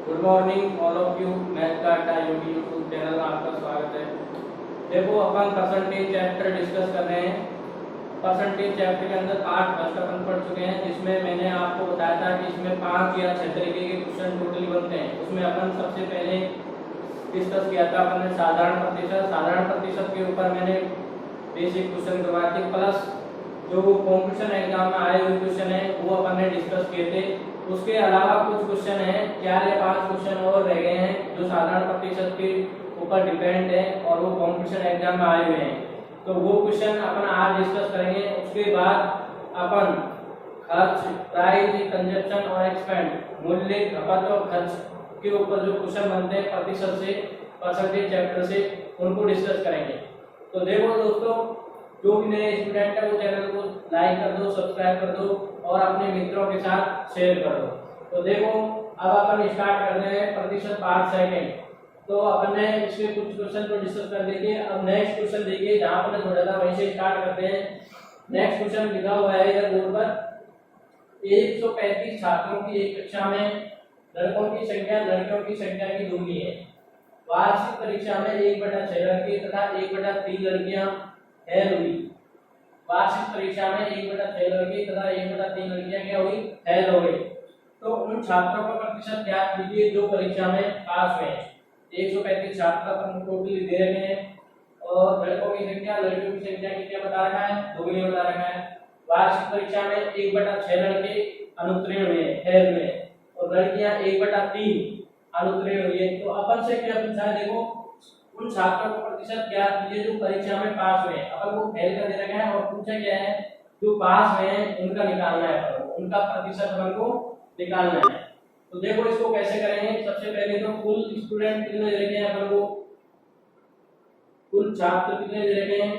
Good morning all of you. Math का अड्डा योगी YouTube channel में आपका स्वागत है। देखो अपन परसेंटेज चैप्टर डिस्कस कर रहे हैं। परसेंटेज चैप्टर के अंदर पार्ट फर्स्ट अपन पढ़ चुके हैं, जिसमें मैंने आपको बताया था कि इसमें 5 या 6 तरीके के क्वेश्चन टोटली बनते हैं। उसमें अपन सबसे पहले डिस्कस किया था अपन ने साधारण प्रतिशत के ऊपर मैंने बेसिक क्वेश्चन करवाए थे, प्लस जो कॉम्पिटिशन एग्जाम में आए हुए क्वेश्चन है वो अपन ने डिस्कस किए थे। उसके अलावा कुछ क्वेश्चन हैं, 4 या 5 क्वेश्चन और रह गए हैं जो साधारण प्रतिशत के ऊपर डिपेंड है और वो कॉम्पिटिशन एग्जाम में आए हुए हैं। तो वो क्वेश्चन अपन आज डिस्कस करेंगे। उसके बाद अपन खर्च, प्राइस, कंजप्शन और एक्सपेंड, मूल्य, खपत और खर्च के ऊपर जो क्वेश्चन बनते हैं प्रतिशत से, परसेंटेज चैप्टर से, उनको डिस्कस करेंगे। तो देखो दोस्तों, जो भी नए स्टूडेंट है वो चैनल को लाइक कर दो, सब्सक्राइब कर दो और अपने मित्रों के साथ शेयर कर दो। तो देखो, अब अपन स्टार्ट कर रहे हैं प्रतिशत पार्ट सेकंड। तो अपन ने इसके कुछ क्वेश्चन को डिस्कस कर लिए। अब नेक्स्ट क्वेश्चन देखिए, जहां अपन ने थोड़ा सा वहीं से स्टार्ट करते हैं। नेक्स्ट क्वेश्चन लिखा हुआ है इधर बोर्ड पर, 135 छात्रों की एक कक्षा में लड़कों की संख्या लड़कियों की संख्या की दुगनी है। वार्षिक परीक्षा में 1/6 लड़के तथा 1/3 लड़कियां फेल हुई। वार्षिक परीक्षा में 1/6 लड़के तथा 1/3 लड़कियां क्या हुई? फेल हो गई। तो उन छात्रों का प्रतिशत ज्ञात कीजिए जो परीक्षा में पास हुए। 135 छात्र अपन टोटली दे रखे हैं और लड़कों की संख्या लड़कियों की संख्या की क्या बता रखा है? दुगनी बता रखा है। वार्षिक परीक्षा में 1/6 लड़के अनुत्तीर्ण हुए, फेल हुए, और लड़कियां 1/3 अनुत्तीर्ण हुई। तो अपन से क्या पूछा है? देखो, उन छात्रों का प्रतिशत ज्ञात कीजिए जो परीक्षा में पास हुए। अपन को फेल का दे रखा है और पूछा क्या है? जो पास हुए हैं उनका निकालना है, अपन को उनका प्रतिशत अपन को निकालना है। तो देखो इसको कैसे करेंगे। सबसे पहले तो कुल स्टूडेंट कितने दे रखे हैं अपन को? कुल छात्र कितने दे रखे हैं?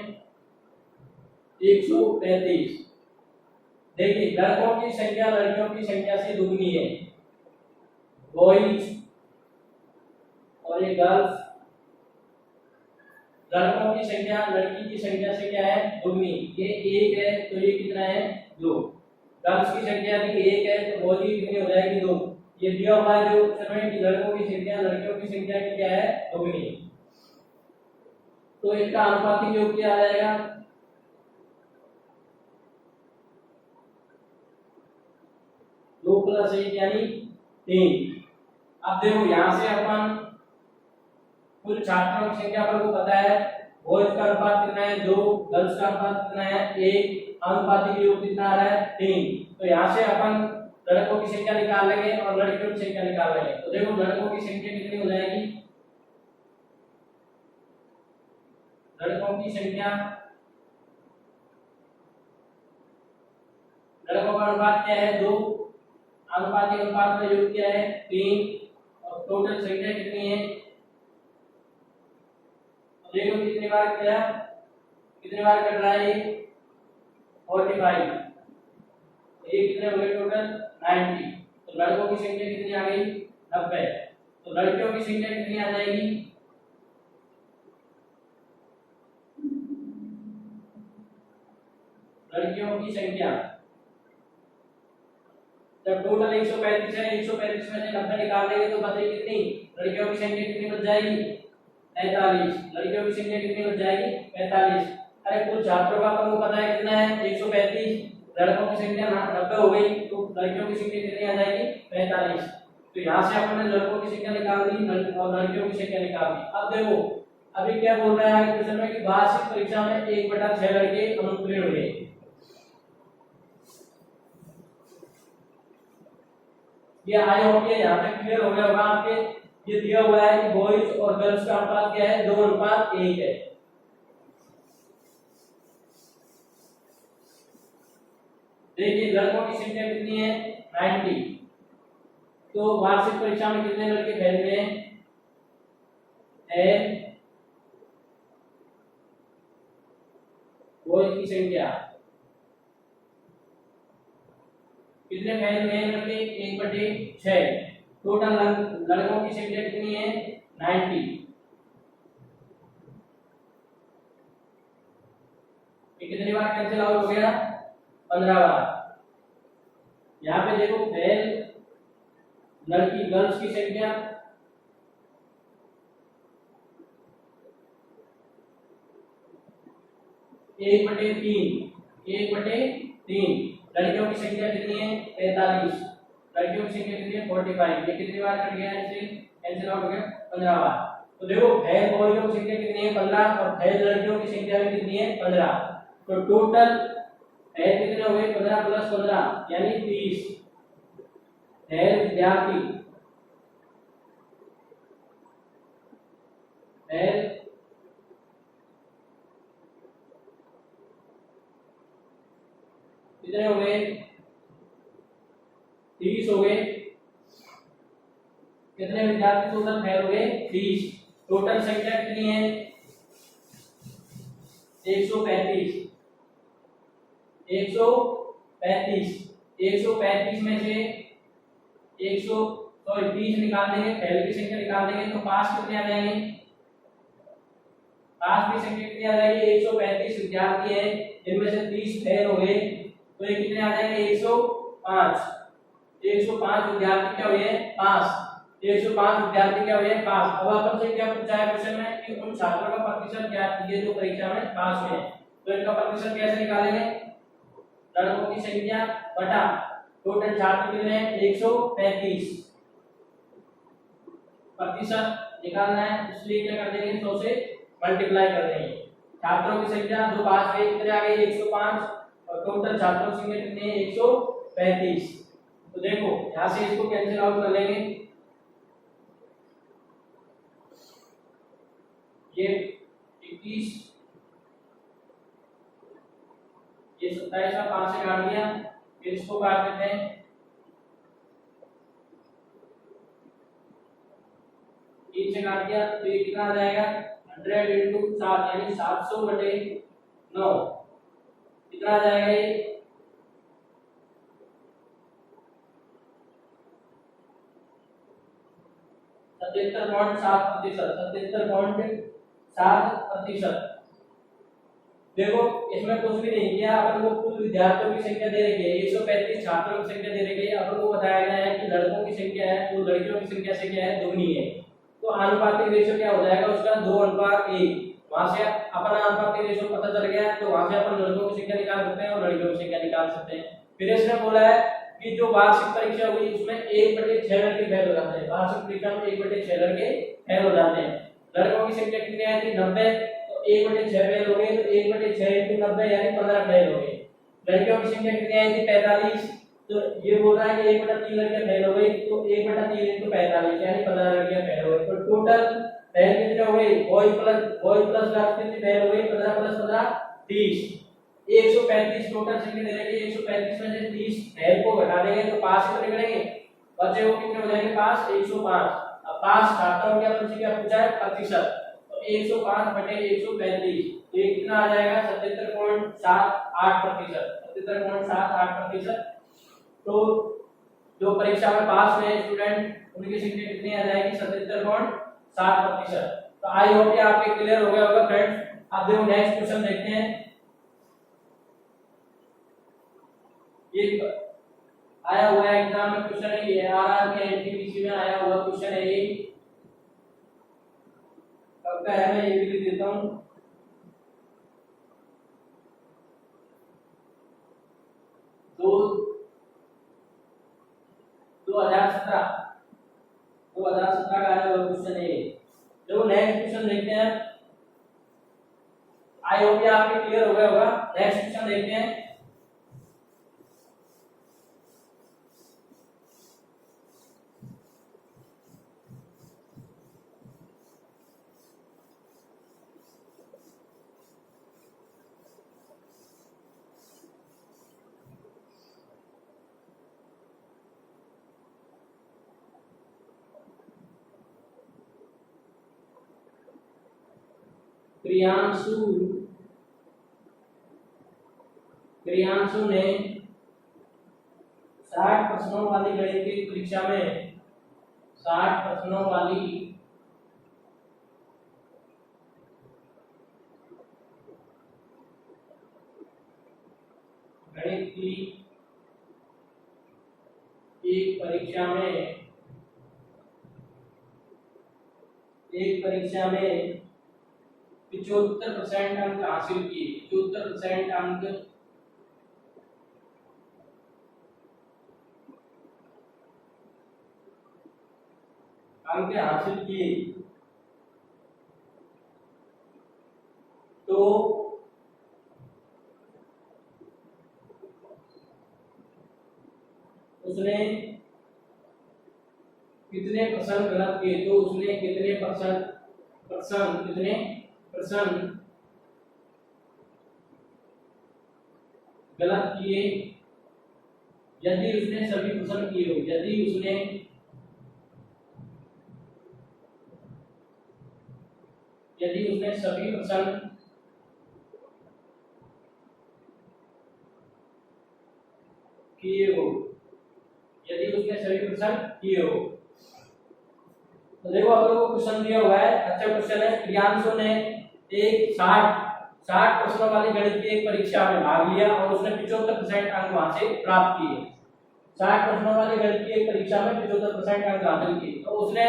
135। देखिए, लड़कों की संख्या लड़कियों की संख्या से दुगनी है, बॉयज और ये गर्ल्स। लड़कों की संख्या लड़की की संख्या से क्या है? दुगनी। ये 1 है तो ये कितना है? 2। गर्ल्स की संख्या भी 1 है तो बॉयज की कितनी हो जाएगी? 2। ये दिया हुआ है जो समय की लड़कों की संख्या लड़कियों की संख्या की क्या है? दुगनी। तो इसका अनुपातिक योग क्या आ जाएगा? 2 + 1 यानी 3। अब देखो, यहां से अपन कुल छात्रों की संख्या अपन को पता है। बॉयज का अनुपात कितना है? 2। गर्ल्स का अनुपात कितना है? 1। अनुपातिक योग कितना आ रहा है? 3। तो यहां से अपन लड़कों की संख्या निकाल लेंगे और लड़कियों की संख्या निकाल लेंगे। तो देखो, लड़कों की संख्या कितनी हो जाएगी? लड़कों की संख्या, लड़कों का अनुपात क्या है? 2। अनुपातिक अनुपात का योग क्या है? 3। और टोटल संख्या कितनी है? देखो कितने बार किया, कितने बार कर रहा है ये? 45। ये कितने हो गए टोटल? 90। तो लड़कों की संख्या कितनी आ गई? 90। तो लड़कियों की संख्या कितनी आ जाएगी? लड़कियों की संख्या, जब टोटल 135 है, 135 में से 90 निकाल देंगे तो बचेगी कितनी? लड़कियों की संख्या कितनी बच जाएगी? 45। लड़कियों की संख्या कितनी बच जाएगी? 45। अरे कुल छात्रों का अपन को पता है कितना है? 135। लड़कों की संख्या 90 हो गई तो लड़कियों की संख्या कितनी आ जाएगी? 45। तो यहाँ से अपन ने लड़कों की संख्या निकाल दी और लड़कियों की संख्या निकाल दी। अब देखो, अभी क्या बोल रहा है क्वेश्चन में कि वार्षिक परीक्षा में 1/6 लड़के अनुत्तीर्ण हुए। ये आई होप ये यहाँ तक क्लियर हो गया होगा आपके। ये दिया हुआ है कि बॉयज और गर्ल्स का अनुपात क्या है? 2:1 है। देखिए, लड़कों की संख्या कितनी है? 90। तो वार्षिक परीक्षा में कितने लड़के फेल हुए हैं? बॉयज की संख्या कितने फेल हुए हैं लड़के? 1/6। टोटल लड़कों की संख्या कितनी है? 90। ये कितनी बार कैंसिल आउट हो गया? 15 बार। यहाँ पे देखो, फेल लड़की गर्ल्स की संख्या 1/3, 1/3। लड़कियों की संख्या कितनी है 45, लड़कियों की संख्या कितनी है 45। ये कितनी बार कट गया इससे कैंसिल आउट हो गया 15 बार। तो देखो भैर बॉयजों की संख्या कितनी है 15 और भैर लड़कियों की संख्या भी कितनी है 15। तो टोटल भैर कितने हो गए 15 + 15 यानी 30 भैर विद्यार्थी भैर कितने हो गए 30 हो गए। कितने विद्यार्थी टोटल भैर हो गए 30। टोटल संख्या कितनी है 135। 135 में से 30 निकाल देंगे पहले की संख्या निकाल देंगे तो पास कितने आ जाएंगे पास की संख्या कितनी आ जाएगी 135 विद्यार्थी है जिनमें से 30 फेल हो गए तो ये कितने आ जाएंगे 105। 105 विद्यार्थी क्या हुए पास 105 विद्यार्थी क्या हुए पास। अब अपन से क्या पूछा है क्वेश्चन में कि उन छात्रों का प्रतिशत क्या ये जो परीक्षा में पास हुए तो इनका प्रतिशत कैसे निकालेंगे लड़कों की संख्या बटा टोटल छात्र कितने 135 प्रतिशत निकालना है इसलिए क्या कर देंगे 100 से मल्टीप्लाई कर देंगे। छात्रों की संख्या जो पास हुए कितने आ गई 105 और टोटल छात्रों की संख्या कितनी है 135। तो देखो यहां से इसको कैंसिल आउट कर लेंगे ये 21 ये 27 का 5 से काट दिया फिर इसको काट देते हैं 3 से काट दिया तो ये कितना आ जाएगा 100 × 7 यानी 700/9 कितना आ जाएगा ये 77.7%। देखो इसमें कुछ भी नहीं किया अपन को कुल विद्यार्थियों की संख्या दे रखी है 135 छात्रों की संख्या दे रखी है अपन को बताया गया है कि लड़कों की संख्या है जो लड़कियों की संख्या से क्या है दुगनी है तो आनुपातिक रेशियो क्या हो जाएगा उसका 2:1। वहां से अपन आनुपातिक रेशियो पता चल गया तो वहां से अपन लड़कों की संख्या निकाल सकते हैं और लड़कियों की संख्या निकाल सकते हैं। फिर इसने बोला है कि जो वार्षिक परीक्षा हुई उसमें 1/6 लड़के फेल हो जाते हैं वार्षिक परीक्षा में 1/6 लड़के फेल हो जाते हैं। लड़कों की संख्या कितनी आई थी 90 तो 1/6 फेल हो गए तो 1/6 × 90 यानी 15 फेल हो गए। लड़कियों की संख्या कितनी आई थी 45 तो ये बोल रहा है कि 1/3 लड़कियां फेल हो गई तो 1/3 × 45 यानी 15 लड़कियां फेल हो गई। तो टोटल फेल कितने हो गए बॉयज प्लस गर्ल्स कितनी फेल हो गई 15 + 15 30। 135 टोटल संख्या दे रखी है 135 में से 30 फेल को घटा देंगे तो पास कितने निकलेंगे बचे हुए कितने हो जाएंगे पास 105। अब पास छात्रों के अपन से क्या पूछा है प्रतिशत तो 105/135 तो ये कितना आ जाएगा 77.78%। 77.78%। तो जो परीक्षा में पास हुए स्टूडेंट उनकी संख्या कितनी आ जाएगी 77.7%। तो आई होप कि आपके क्लियर हो गया होगा फ्रेंड्स। अब देखो नेक्स्ट क्वेश्चन देखते हैं। ये आया हुआ है एग्जाम में क्वेश्चन है ये आरआर के एनटीपीसी में आया हुआ क्वेश्चन है ये कब का है मैं ये भी लिख देता हूं 2017 का आया हुआ क्वेश्चन है। देखो नेक्स्ट क्वेश्चन देखते हैं। आई होप कि आपके क्लियर हो गया होगा। नेक्स्ट क्वेश्चन देखते हैं। प्रियांशु ने 60 प्रश्नों वाली गणित की परीक्षा में 60 प्रश्नों वाली गणित की एक परीक्षा में एक परीक्षा में 75% अंक हासिल किए, 75% अंक हासिल किए तो उसने कितने परसेंट गलत किए, तो उसने कितने परसेंट गलत किए यदि उसने सभी प्रश्न किए हो, यदि उसने सभी प्रश्न किए हो, यदि उसने सभी प्रश्न किए हो। तो देखो आप लोगों को क्वेश्चन दिया हुआ है, अच्छा क्वेश्चन है। प्रियांशु ने एक 60 प्रश्नों वाली गणित की एक परीक्षा में भाग लिया और उसने 75% अंक वहां से प्राप्त किए। 60 प्रश्नों वाली गणित की एक परीक्षा में 75% अंक हासिल किए, तो उसने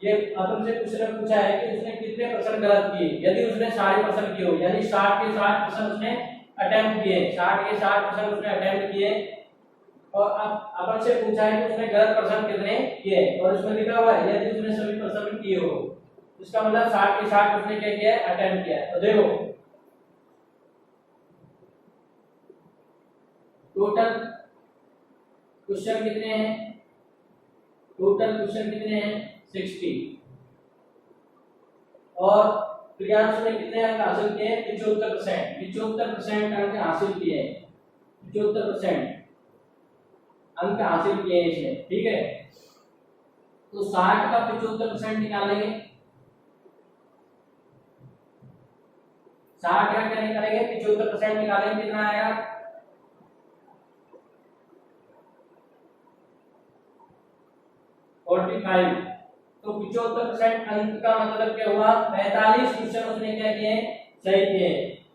ये अपन से क्वेश्चन पूछा है कि उसने कितने प्रश्न गलत किए यदि उसने सारे प्रश्न किए हो, यानी 60 के 60 प्रश्न उसने अटेम्प्ट किए, 60 के 60 प्रश्न उसने अटेम्प्ट किए और अब अपन से पूछा है कि उसने गलत प्रश्न कितने किए और इसमें लिखा हुआ है यदि उसने सभी प्रश्न किए हो, इसका मतलब 60 के 60 उसने क्या किया है, अटेम्प्ट किया है। तो देखो टोटल क्वेश्चन कितने हैं, टोटल क्वेश्चन कितने हैं 60 और प्रियांशु ने कितने अंक हासिल किए 75% अंक हासिल किए, 75% अंक हासिल किए इसने, ठीक है। तो 60 का 75% निकालेंगे, 60 का क्या निकालेंगे 75% निकालेंगे, कितना आएगा 45। तो 75% अंक का मतलब क्या हुआ, 45 क्वेश्चन उसने क्या किए सही किए,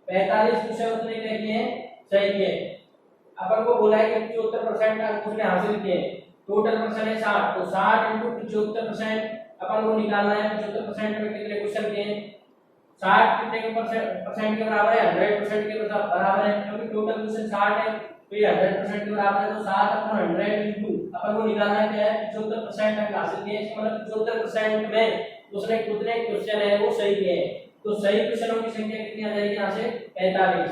45 क्वेश्चन उसने क्या किए सही किए। अपन को बोला है कि 75% अंक उसने हासिल किए, टोटल क्वेश्चन है 60, तो 60 × 75% अपन को निकालना है 75% में कितने क्वेश्चन किए, 60 कितने के परसेंट के बराबर है 100% के बराबर है, क्योंकि टोटल क्वेश्चन 60 है तो ये 100% के बराबर है, तो 60/100 * अपन को निकालना है क्या है 75% अंक हासिल किए, इसका मतलब 75% में उसने कितने क्वेश्चन है वो सही किए, तो सही क्वेश्चनों की संख्या कितनी आ जाएगी यहाँ से 45।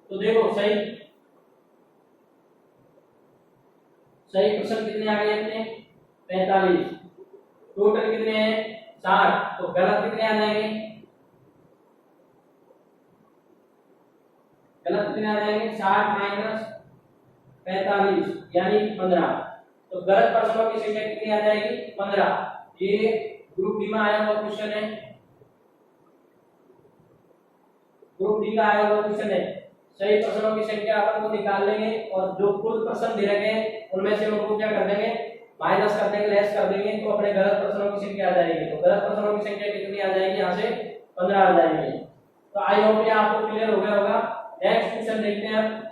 तो देखो सही क्वेश्चन कितने आ गए अपने 45, टोटल कितने हैं 60, तो गलत कितने आ जाएंगे, गलत कितने आ जाएंगे 60 - 45 यानी 15, तो गलत प्रश्नों की संख्या कितनी आ जाएगी 15। ये ग्रुप डी में आया हुआ क्वेश्चन है, ग्रुप डी का आया हुआ क्वेश्चन है। सही प्रश्नों की संख्या अपन को निकाल लेंगे और जो कुल प्रश्न दे रखे हैं उनमें से उनको क्या कर देंगे माइनस कर देंगे, लेस कर देंगे, तो अपने गलत प्रश्नों की संख्या आ जाएगी, तो गलत प्रश्नों की संख्या कितनी आ जाएगी यहाँ से 15 आ जाएगी। तो आई होप ये आपको क्लियर हो गया होगा। नेक्स्ट क्वेश्चन देखते हैं अब।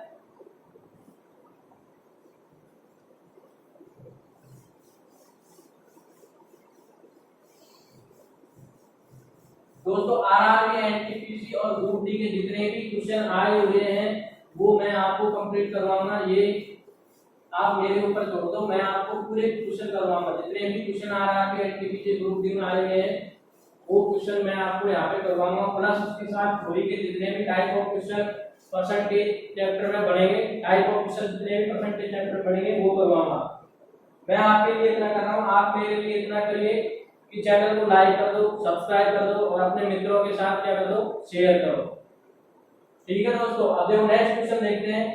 दोस्तों आरआरबी एनटीपीसी और ग्रुप डी के जितने भी क्वेश्चन आए हुए हैं वो मैं आपको कंप्लीट करवाऊंगा, ये आप मेरे ऊपर छोड़ दो, मैं आपको पूरे क्वेश्चन करवाऊंगा, जितने भी question RRB NTPC group D में आए हुए हैं वो क्वेश्चन मैं आपको यहाँ पे करवाऊंगा, प्लस उसके साथ थ्योरी के जितने भी type of question percentage chapter में बनेंगे, टाइप ऑफ क्वेश्चन जितने भी परसेंटेज चैप्टर बनेंगे वो करवाऊंगा। मैं आपके लिए इतना कर रहा हूँ, आप मेरे लिए इतना करिए कि चैनल को लाइक कर दो, सब्सक्राइब कर दो और अपने मित्रों के साथ क्या कर दो शेयर करो, ठीक है दोस्तों। अब देखो नेक्स्ट क्वेश्चन देखते हैं।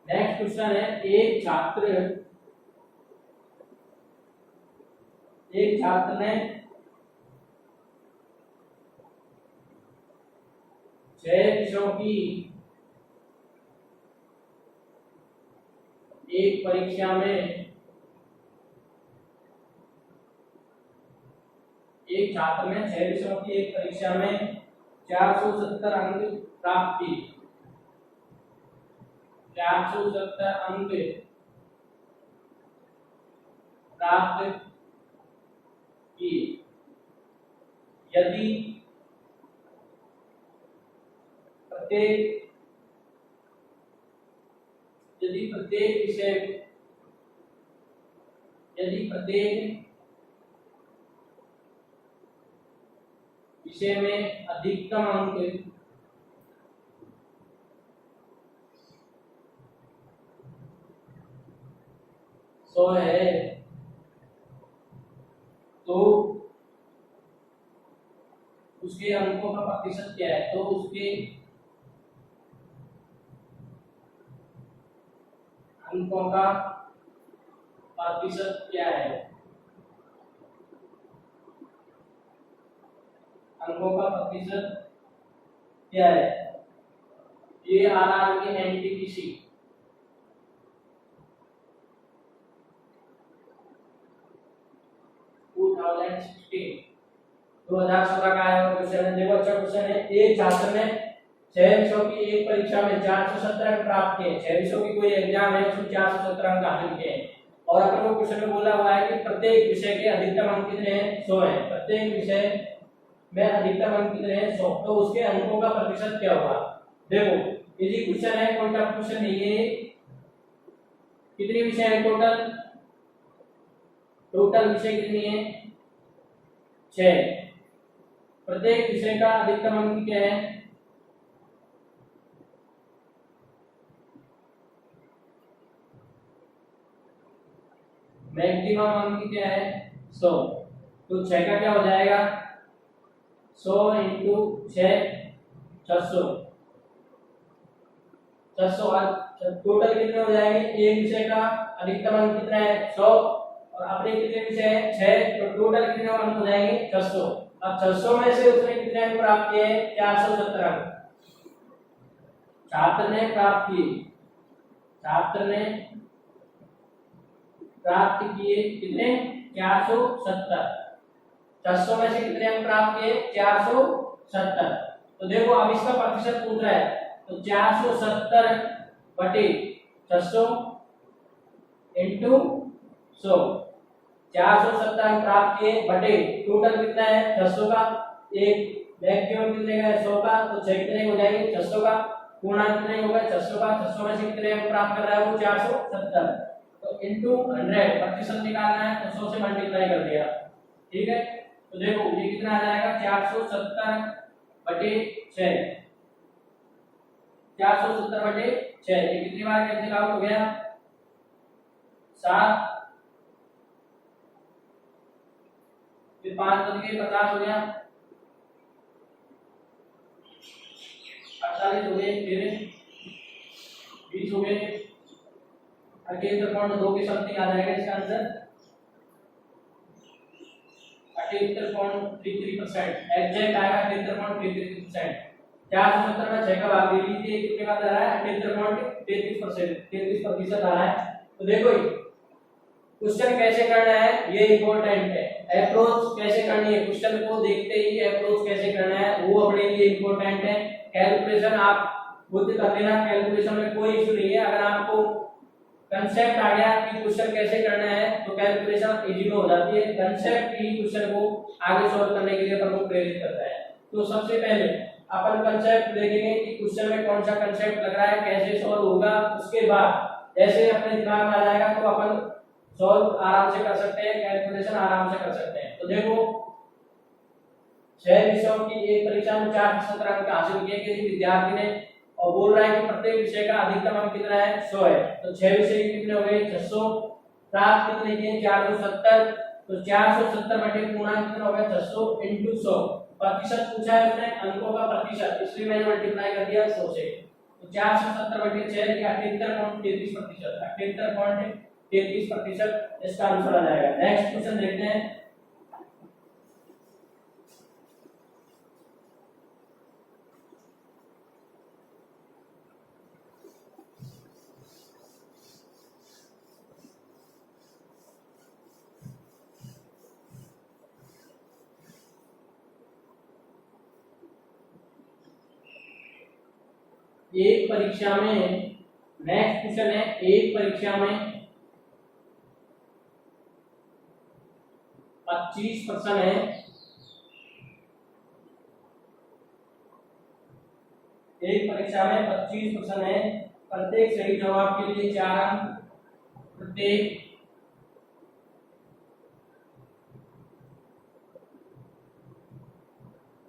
नेक्स्ट क्वेश्चन है एक छात्र ने 6 विषयों की एक परीक्षा में, एक छात्र ने 6 विषयों की एक परीक्षा में 470 अंक प्राप्त किए, 470 अंक प्राप्त किए यदि प्रत्येक विषय में अधिकतम अंक 100 है तो उसके अंकों का प्रतिशत क्या है, तो उसके अंकों का प्रतिशत क्या है, अंकों का प्रतिशत क्या है। ये आरआर के एनटीपीसी 2016 का आया क्वेश्चन है। देखो अच्छा क्वेश्चन है। एक छात्र ने 6 विषयों की एक परीक्षा में 470 अंक प्राप्त किए। 6 विषयों की कोई एग्जाम है उसमें 470 अंक हासिल किए और अपन को क्वेश्चन में बोला हुआ है कि प्रत्येक विषय के अधिकतम अंक कितने हैं, 100 है। प्रत्येक विषय में अधिकतम अंक कितने हैं, 100। तो उसके अंकों का प्रतिशत क्या होगा। देखो इजी क्वेश्चन है, कोई टफ क्वेश्चन नहीं है। कितने विषय है टोटल विषय कितनी है, 6। प्रत्येक विषय का अधिकतम अंक क्या है, मैक्सिमम अंक क्या है, 100। तो 6 का क्या हो जाएगा, 100 इंटू 6 600। टोटल कितने हो जाएंगे, एक विषय का अधिकतम अंक कितना है, 100 और अपने कितने विषय है, 6। तो टोटल कितने अंक हो जाएंगे, 600। अब 600 में से उसने कितने अंक प्राप्त किए, 470 अंक छात्र ने प्राप्त किए कितने, 470। 600 में से कितने अंक प्राप्त किए, 470। तो देखो अब इसका प्रतिशत पूछ रहा है, तो 470 बटे 600 इंटू 100। 470 अंक प्राप्त किए बटे टोटल कितना है, 600 का। एक मैक्सिमम कितने का है, 100 का। तो 6 कितने हो जाएंगे, 600 का। पूर्णांक कितने होगा, 600 का। 600 में से कितने अंक प्राप्त कर रहा है वो, 470। तो इंटू 100 प्रतिशत निकालना है तो 100 से मल्टीप्लाई कर दिया, ठीक है। तो देखो ये कितना आ जाएगा, 470 बटे 6। 470 बटे 6 ये कितनी बार कैंसिल आउट हो गया, 7। फिर 5 बच गए, 50 हो गया, 48 हो गए, फिर 20 हो गए। 78.2 के समथिंग आ जाएगा इसका आंसर, 78.33%। एग्जैक्ट आएगा 78.33%। 470 में 6 का भाग दे लीजिए, कितने का आ रहा है, 78.33%, 33% आ रहा है। तो देखो क्वेश्चन कैसे करना है ये इंपॉर्टेंट है। अप्रोच कैसे करनी है, क्वेश्चन को देखते ही अप्रोच कैसे करना है वो अपने लिए इंपॉर्टेंट है। कैलकुलेशन आप खुद कर लेना, कैलकुलेशन में कोई इशू नहीं है। अगर आपको कंसेप्ट आ गया कि क्वेश्चन कैसे करना है तो कैलकुलेशन इजी में हो जाती है। कंसेप्ट ही क्वेश्चन को आगे सॉल्व करने के लिए अपन को प्रेरित करता है। तो सबसे पहले अपन कंसेप्ट देखेंगे कि क्वेश्चन में कौन सा कंसेप्ट लग रहा है, कैसे सॉल्व होगा। उसके बाद जैसे अपने दिमाग में आ जाएगा तो अपन सॉल्व आराम से कर सकते हैं, कैलकुलेशन आराम से कर सकते हैं। तो देखो 6 विषयों की एक परीक्षा में 470 अंक हासिल किए किसी विद्यार्थी ने और बोल रहा है कि प्रत्येक विषय का अधिकतम अंक कितना है, 100 है। तो 6 विषय के कितने हो गए, 600। प्राप्त कितने किए, 470। तो 470 बटे पूर्णांक कितना हो गया, 600 इंटू 100। प्रतिशत पूछा है उसने, अंकों का प्रतिशत, इसलिए मैंने मल्टीप्लाई कर दिया 100 से। तो 470 बटे 6 या 78.33%, 78.33% इसका आंसर आ जाएगा। नेक्स्ट क्वेश्चन देखते हैं। एक परीक्षा में, नेक्स्ट क्वेश्चन है, एक परीक्षा में 25% है, एक परीक्षा में 25% है, प्रत्येक सही जवाब के लिए 4 अंक, प्रत्येक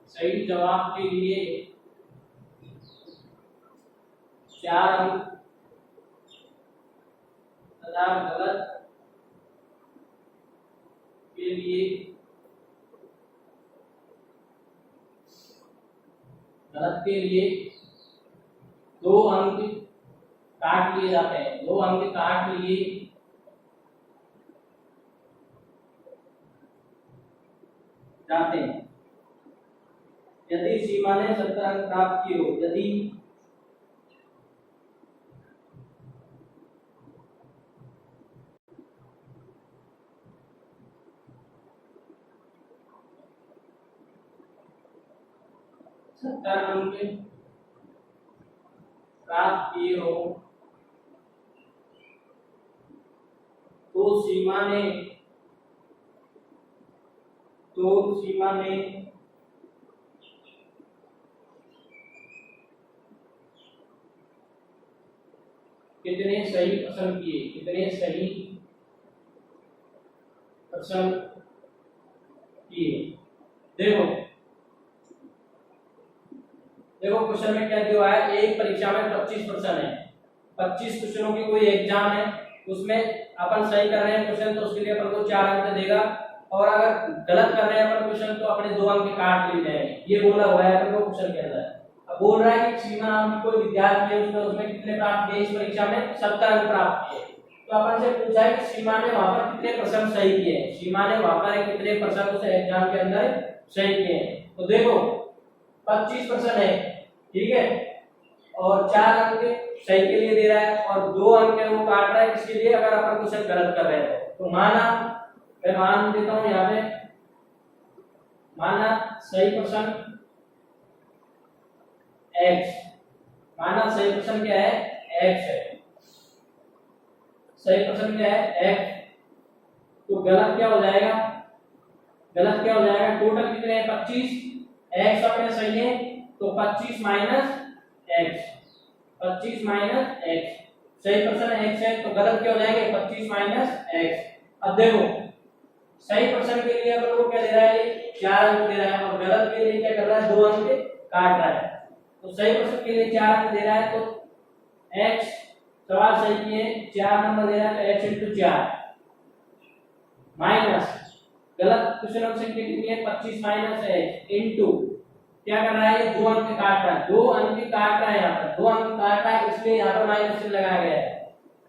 सही जवाब के लिए 4 अंक तथा गलत के लिए 2 अंक काट लिए जाते हैं, 2 अंक काट लिए जाते हैं यदि सीमा ने 70 अंक प्राप्त किए हो। यदि अंक प्राप्त किए हो तो सीमा ने कितने सही प्रश्न किए, कितने सही प्रश्न किए। देखो क्वेश्चन में क्या दिया है, एक परीक्षा में 25% है, 25 क्वेश्चनों की कोई एग्जाम है, उसमें अपन सही कर रहे हैं क्वेश्चन तो उसके लिए अपन को 4 अंक देगा, और अगर गलत कर रहे हैं अपन क्वेश्चन तो अपने 2 अंक काट लिए जाएंगे। ये बोला हुआ है अपन को क्वेश्चन के अंदर। अब बोल रहा है कि सीमा नाम की कोई विद्यार्थी है, उसमें कितने प्राप्त किए इस परीक्षा में, 70 अंक प्राप्त किए। तो अपन से पूछा है कि सीमा ने वहां पर कितने प्रश्न सही किए हैं, सीमा ने वहां पर कितने प्रश्न उस एग्जाम के अंदर सही किए हैं। तो देखो 25% है, ठीक है, और 4 अंक सही के लिए दे रहा है और 2 अंक है वो काट रहा है किसके लिए, अगर अपन क्वेश्चन गलत कर रहे हैं तो माना, मैं मान देता हूं यहाँ पे, माना सही प्रश्न x, माना सही प्रश्न क्या है, x है, सही प्रश्न क्या है x, तो गलत क्या हो जाएगा, गलत क्या हो जाएगा, टोटल कितने हैं 25, x अपने सही है तो 25 माइनस x, 25 माइनस x, सही प्रश्न x है तो गलत क्या हो जाएंगे 25 माइनस x। अब देखो सही प्रश्न के लिए अपन को क्या दे रहा है, 4 अंक दे रहा है, और गलत के लिए क्या कर रहा है, 2 अंक काट रहा है। तो सही प्रश्न के लिए 4 अंक दे रहा है तो x, सवाल सही किए 4 नंबर दे रहा है तो x इंटू 4 माइनस गलत क्वेश्चन ऑप्शन की कितनी है 25 माइनस x इंटू क्या कर रहा है, 2 अंक काट रहा है, 2 अंक काट रहा है, यहाँ पर 2 अंक काट रहा है इसलिए यहाँ पर माइनस चिन्ह लगाया गया है,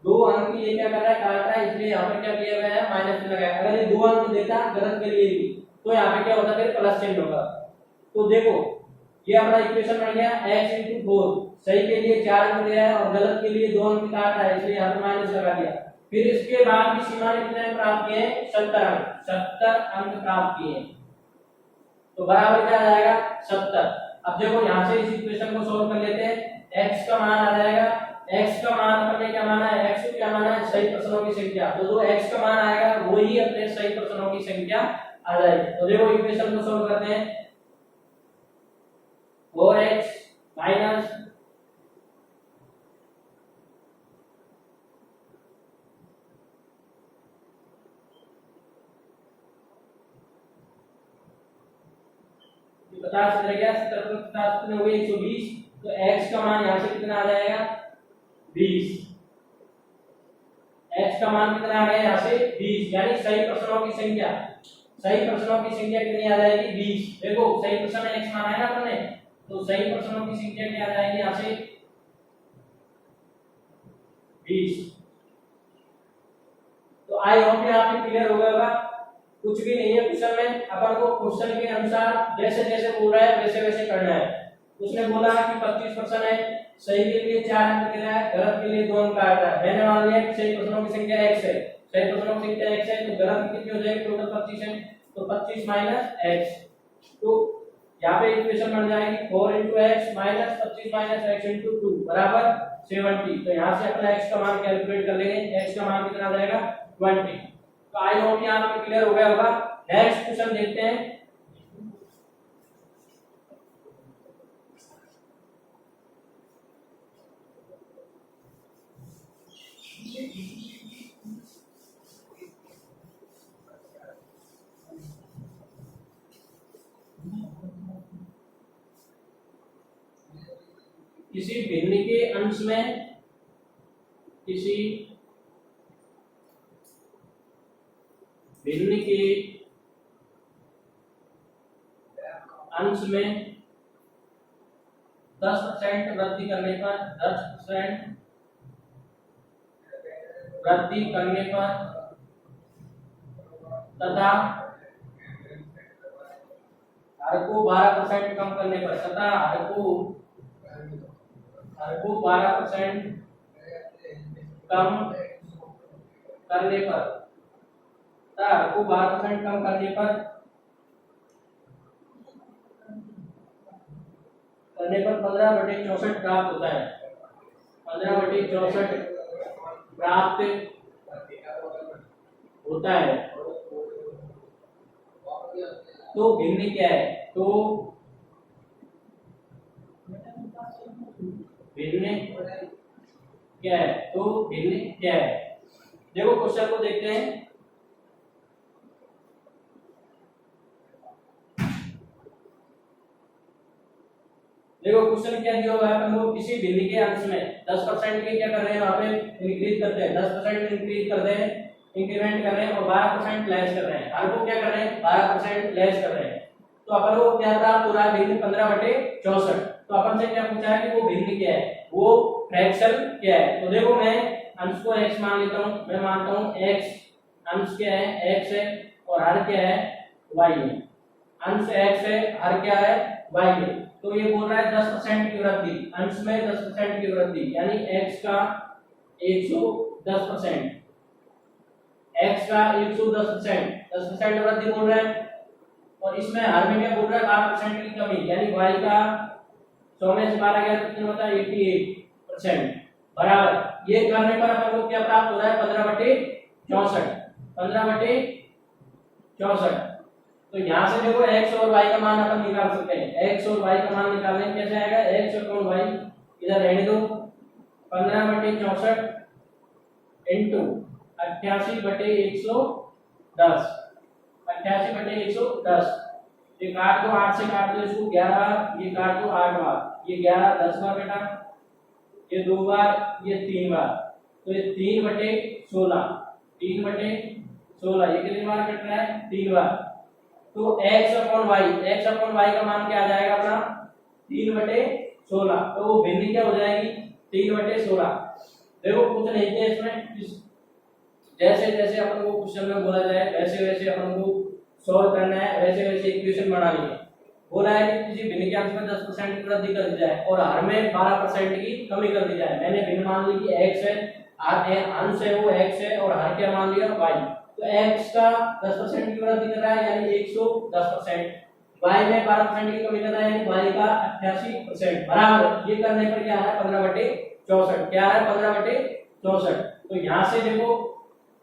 2 अंक ये क्या कर रहा है, काट रहा है इसलिए यहाँ पर क्या किया गया है, माइनस चिन्ह लगाया। अगर ये 2 अंक देता गलत के लिए भी तो यहाँ पे क्या होता फिर प्लस चिन्ह होगा। तो देखो ये हमारा इक्वेशन बन गया x इंटू 4, सही के लिए 4 अंक दिया है और गलत के लिए 2 अंक काट रहा है इसलिए यहाँ पर माइनस लगा दिया। फिर इसके बाद भी सीमा ने कितने प्राप्त किए हैं, 70 अंक प्राप्त किए हैं, तो बराबर क्या आ जाएगा 70। अब देखो यहाँ से इस इक्वेशन को सॉल्व कर लेते हैं, x का मान आ जाएगा, x का मान अपने क्या माना है, x को क्या माना है, सही प्रश्नों की संख्या, तो जो x का मान आएगा वही अपने सही प्रश्नों की संख्या आ जाएगी। तो देखो इक्वेशन को सॉल्व करते हैं, 4x माइनस पचास रह गया, 70 हो गई 120, तो x का मान यहाँ से कितना आ जाएगा 20, x का मान कितना आ गया यहाँ से 20, यानी सही प्रश्नों की संख्या, सही प्रश्नों की संख्या कितनी आ जाएगी 20। देखो सही प्रश्न में x माना है ना अपने, तो सही प्रश्नों की संख्या क्या आ जाएगी यहाँ से 20। तो आई होप ये आपको क्लियर हो गया होगा, कुछ भी नहीं है क्वेश्चन में, अपन को क्वेश्चन के अनुसार जैसे जैसे बोल रहा है वैसे वैसे करना है। उसने बोला कि 25% है, सही के लिए 4 अंक दे रहा है, गलत के लिए 2 अंक काट रहा है। मैंने मान लिया कि सही प्रश्नों की संख्या x है, सही प्रश्नों की संख्या x है तो गलत की कितनी हो जाएगी, टोटल 25 है तो 25 माइनस x, तो यहाँ पे इक्वेशन बन जाएगी 4 x minus 25 minus x into 2 बराबर 70। तो यहाँ से अपना x का मान कैलकुलेट कर लेंगे, x का मान कितना आ जाएगा 20। तो आई होप यहाँ पे क्लियर हो गया होगा। नेक्स्ट क्वेश्चन देखते हैं। किसी भिन्न के अंश में, किसी भिन्न के अंश में 10% वृद्धि करने पर, 10% वृद्धि करने पर तथा हर को 12% कम करने पर, तथा हर को 12% कम करने पर, तथा हर को 12% कम करने पर 15/64 प्राप्त होता है। 15/64 प्राप्त होता है। तो भिन्न क्या है? तो भिन्न क्या है? तो भिन्न क्या है? देखो क्वेश्चन को देखते हैं। देखो क्वेश्चन क्या दिया हुआ है, हम लोग किसी भिन्न के अंश में 10% के क्या कर रहे हैं, वहां पे इंक्रीज करते हैं, 10% इंक्रीज कर रहे हैं, इंक्रीमेंट कर रहे हैं, और 12% लेस कर रहे हैं। हर को क्या कर रहे हैं, 12% लेस कर रहे हैं। तो अपन को क्या प्राप्त हो रहा है, भिन्न 15/64। तो अपन से क्या पूछा है कि वो भिन्न क्या है, वो फ्रैक्शन क्या है। तो देखो मैं अंश को x मान लेता हूं, मैं मानता हूं x अंश क्या है, x है, और हर क्या है, y है। अंश x है, हर क्या है, y है। तो ये बोल रहा है 10% की वृद्धि, अंश में 10% की वृद्धि, यानी x का 110%, x का 110%, 10% वृद्धि बोल रहा है। और इसमें हर में क्या बोल रहा है, 12% की कमी, यानी y का 100 में से 12 गया तो कितना होता है, 88%। बराबर ये करने पर अपन को क्या प्राप्त हो रहा है, 15/64, 15/64। तो यहाँ से देखो x और y का मान अपन निकाल सकते हैं। x और y का मान निकालने में कैसे आएगा, x और y इधर रहने दो, 15/64 इनटू 88/110, 88/110। ये काट दो, 8 से काट दो इसको 11 बार, ये काट दो 8 बार, ये 11 10 बार बेटा, ये 2 बार, ये 3 बार, तो ये 3/16, 3/16, ये कितनी बार कट रहा है, 3 बार। तो x अपॉन y का मान क्या आ जाएगा अपना, 3/16। तो वो भिन्न क्या हो जाएगी, 3/16। देखो कुछ नहीं है इसमें, जैसे जैसे अपन को क्वेश्चन में बोला जाए वैसे वैसे अपन को सॉल्व करना है, वैसे वैसे इक्वेशन बनानी है। बोला है कि किसी भिन्न के अंश में 10% की वृद्धि कर दी जाए और हर में 12% की कमी कर दी जाए। मैंने भिन्न मान ली कि x है, अंश है वो x है, और हर क्या मान लिया, y। तो x का 10% की वृद्धि कर रहा है यानी 110%, y में 12% की कमी कर रहा है यानी y का 88%। बराबर ये करने पर क्या आ रहा है, 15/64। क्या आ रहा है, 15/64। तो यहाँ से देखो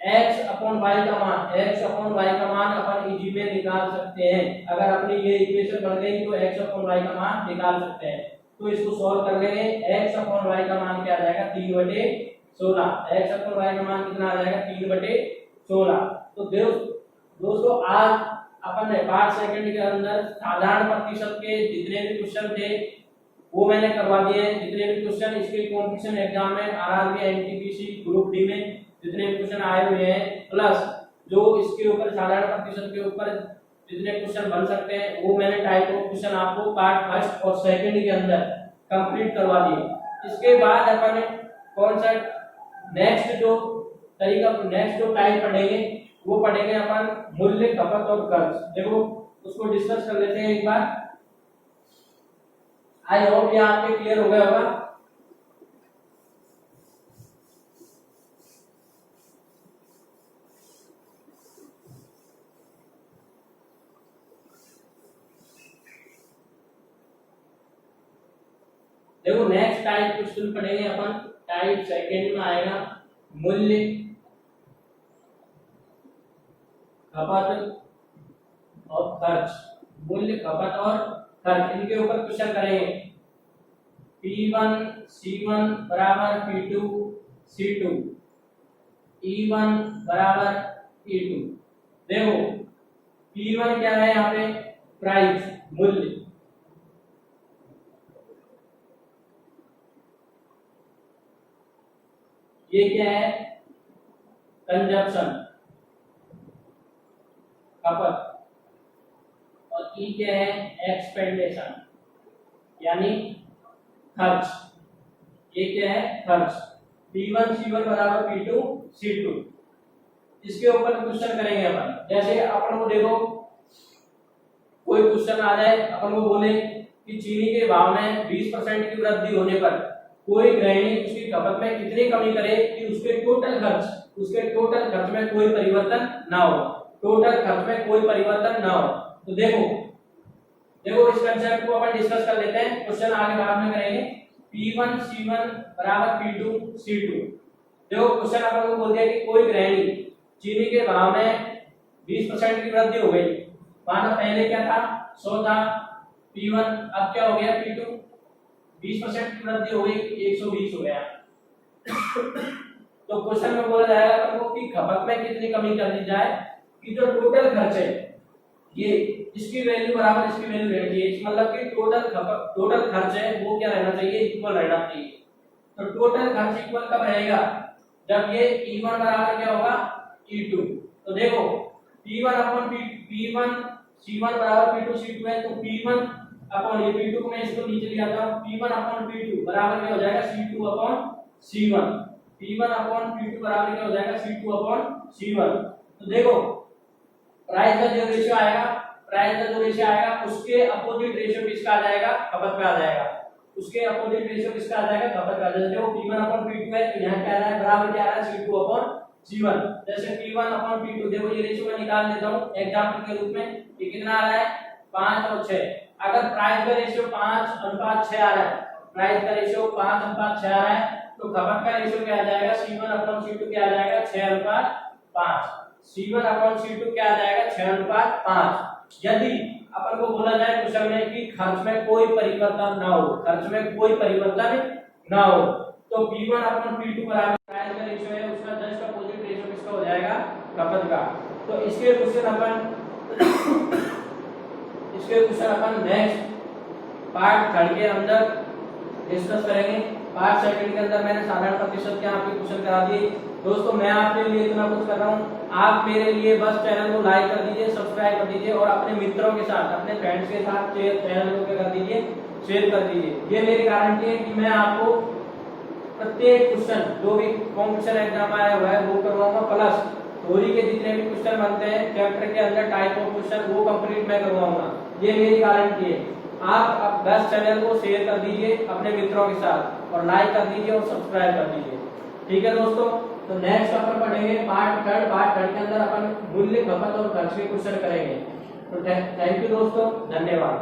x अपॉन y का मान, x अपॉन y का मान अपन इजी में निकाल सकते हैं। अगर अपनी ये इक्वेशन बन गई तो x अपॉन y का मान निकाल सकते हैं। तो इसको सॉल्व कर लेंगे, x अपॉन y का मान क्या आ जाएगा, 3/16। x अपॉन y का मान कितना आ जाएगा, 3/16। तो दोस्तों आज अपन ने 5 सेकंड के अंदर साधारण प्रतिशत के जितने भी क्वेश्चन थे वो मैंने करवा दिए हैं। जितने भी क्वेश्चन इसके कॉम्पिटिशन एग्जाम में आरआरबी एनटीपीसी ग्रुप डी में जितने क्वेश्चन आए हुए हैं, प्लस जो इसके ऊपर साधारण प्रतिशत के ऊपर जितने क्वेश्चन बन सकते हैं वो मैंने टाइप ऑफ क्वेश्चन आपको पार्ट फर्स्ट और सेकंड के अंदर कंप्लीट करवा दिए। इसके बाद अपन कौन सा नेक्स्ट जो तरीका, नेक्स्ट जो टाइप पढ़ेंगे वो पढ़ेंगे अपन मूल्य, खपत और खर्च। देखो उसको डिस्कस कर लेते हैं एक बार। आई होप ये आपके क्लियर हो गया होगा। देखो नेक्स्ट टाइप क्वेश्चन पढ़ेंगे अपन, टाइप सेकंड में आएगा मूल्य, खपत और खर्च, मूल्य खपत और खर्च, इनके ऊपर क्वेश्चन करेंगे। P1 C1 बराबर P2 C2, E1 बराबर E2। देखो P1 क्या है यहाँ पे, प्राइस, मूल्य, ये क्या है, कंजप्शन, खपत, और ई क्या है, एक्सपेंडेशन यानी खर्च, ये क्या है, खर्च। P1 C1 बराबर P2 C2, इसके ऊपर क्वेश्चन करेंगे अपन। जैसे अपन को देखो कोई क्वेश्चन आ जाए, अपन को बोले कि चीनी के भाव में 20% की वृद्धि होने पर कोई गृहिणी उसकी खपत में कितनी कमी करे कि उसके टोटल खर्च में कोई परिवर्तन ना हो, टोटल खर्च में कोई परिवर्तन ना हो। तो देखो इस कंसेप्ट को अपन डिस्कस कर लेते हैं, क्वेश्चन आगे बाद में करेंगे। P1 C1 बराबर P2 C2। देखो क्वेश्चन अपन को बोल दिया कि कोई गृहिणी चीनी के भाव में 20% की वृद्धि हो गई, मानो पहले क्या था, 100 था P1, अब क्या हो गया P2, 20% की वृद्धि हो गई, 120 हो गया। तो क्वेश्चन में बोला जाएगा अपन को कि खपत में कितनी कमी कर दी जाए कि जो टोटल खर्च है ये इसकी वैल्यू बराबर इसकी वैल्यू रहनी चाहिए, मतलब कि टोटल खर्च है वो क्या रहना चाहिए, इक्वल रहना चाहिए। तो टोटल खर्च इक्वल कब रहेगा, जब ये E1 बराबर क्या होगा, E2। तो देखो P1 अपॉन P1 C1 बराबर P2 C2 है, तो P1 अपॉन ये P2 को मैं इसको नीचे ले आता हूं, P1 अपॉन P2 बराबर क्या हो जाएगा, C2 upon C1। P1 upon P2 बराबर क्या हो जाएगा, C2 अपॉन C1। तो देखो प्राइस का जो रेशियो आएगा उसके अपोजिट रेशियो किसका आ जाएगा, खपत का आ जाएगा, उसके अपोजिट रेशियो किसका आ जाएगा, खपत का। जैसे देखो P1 अपॉन P2 है, तो यहाँ क्या आ रहा है, बराबर क्या आ रहा है, C2 अपॉन C1। जैसे P1 अपॉन P2, देखो ये रेशियो मैं निकाल देता हूँ एग्जांपल के रूप में, ये कितना आ रहा है, 5 और 6। अगर प्राइस का रेशियो 5:6 आ रहा है, प्राइस का रेशियो 5:6 आ रहा है, तो खपत का रेशियो क्या आ जाएगा, C1 अपॉन C2 क्या आ जाएगा, 6:5। C1 अपॉन C2 क्या आ जाएगा, 6:5। यदि अपन को बोला जाए क्वेश्चन में कि खर्च में कोई परिवर्तन ना हो, तो P1 अपॉन P2 बराबर प्राइस का रेशियो है, उसका जस्ट अपोजिट रेशियो किसका हो जाएगा, खपत का। तो इसके क्वेश्चन अपन नेक्स्ट पार्ट 3 के अंदर डिस्कस करेंगे। पार्ट 2 के अंदर मैंने साधारण प्रतिशत के आपके क्वेश्चन करा दिए। दोस्तों मैं आपके लिए इतना कुछ कर रहा हूँ, आप मेरे लिए बस चैनल को लाइक कर दीजिए, सब्सक्राइब कर दीजिए और अपने मित्रों के साथ, अपने फ्रेंड्स के साथ चैनल को क्या कर दीजिए, शेयर कर दीजिए। ये मेरी गारंटी है कि मैं आपको प्रत्येक क्वेश्चन जो भी कॉम्पिटिशन एग्जाम आया हुआ है वो करवाऊंगा, प्लस थ्योरी के जितने भी क्वेश्चन बनते हैं चैप्टर के अंदर टाइप ऑफ क्वेश्चन वो कंप्लीट मैं करवाऊंगा, ये मेरी गारंटी है। आप बस चैनल को शेयर कर दीजिए अपने मित्रों के साथ और लाइक कर दीजिए और सब्सक्राइब कर दीजिए। ठीक है दोस्तों, तो नेक्स्ट अपन पढ़ेंगे पार्ट 3 के अंदर अपन मूल्य, खपत और खर्च के क्वेश्चन करेंगे। तो थैंक यू दोस्तों, धन्यवाद।